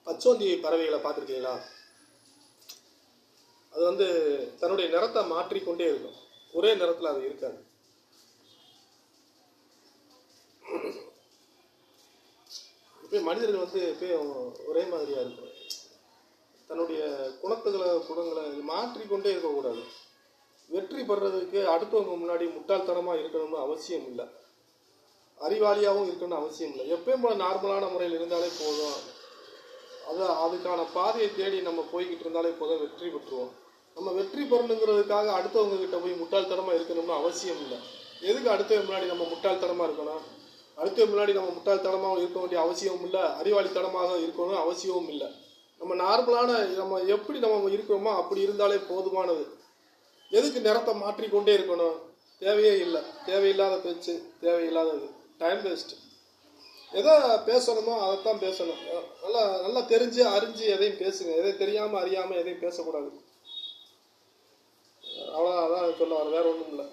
பச்சோந்தி பறவைகளை பார்த்துருக்கீங்களா? அது வந்து தன்னுடைய நிறத்தை மாற்றிக்கொண்டே இருக்கும். ஒரே நிறத்தில் அது இருக்காது. இப்போ மனிதர்கள் வந்து எப்பயும் ஒரே மாதிரியாக இருக்கும். தன்னுடைய குணங்களை மாற்றிக்கொண்டே இருக்கக்கூடாது. வெற்றி பெறதுக்கு அடுத்தவங்க முன்னாடி முட்டாள்தனமாக இருக்கணும்னு அவசியம் இல்லை. அறிவாளியாகவும் இருக்கணும்னு அவசியம் இல்லை. எப்பயும் போல நார்மலான முறையில் இருந்தாலே போதும். அதுக்கான பாதையை தேடி நம்ம போய்கிட்டு இருந்தாலே போதும், வெற்றி பெற்றுவோம். நம்ம வெற்றி பெறணுங்கிறதுக்காக அடுத்தவங்க கிட்ட போய் முட்டாள்தனமாக இருக்கணும்னு அவசியம் இல்லை. எதுக்கு அடுத்தவங்க முன்னாடி நம்ம முட்டாள்தனமாக இருக்கணும்? அடுத்தவங்க முன்னாடி நம்ம முட்டாள்தனமாக இருக்க வேண்டிய அவசியமும் இல்லை, அறிவாளித்தனமாக இருக்கணும் அவசியமும் இல்லை. நம்ம நார்மலான நம்ம எப்படி நம்ம இருக்கிறோமோ அப்படி இருந்தாலே போதுமானது. எதுக்கு நிறத்தை மாற்றிக்கொண்டே இருக்கணும்? தேவையே இல்லை. தேவையில்லாத பேச்சு, தேவையில்லாதது, டைம் வேஸ்ட். எதை பேசணுமோ அதைத்தான் பேசணும். நல்லா தெரிஞ்சு அறிஞ்சு எதையும் பேசுங்க. எதையும் தெரியாமல் அறியாமல் எதையும் பேசக்கூடாது. அவ்வளோ அதான் சொல்ல வர, வேற ஒன்றும் இல்லை.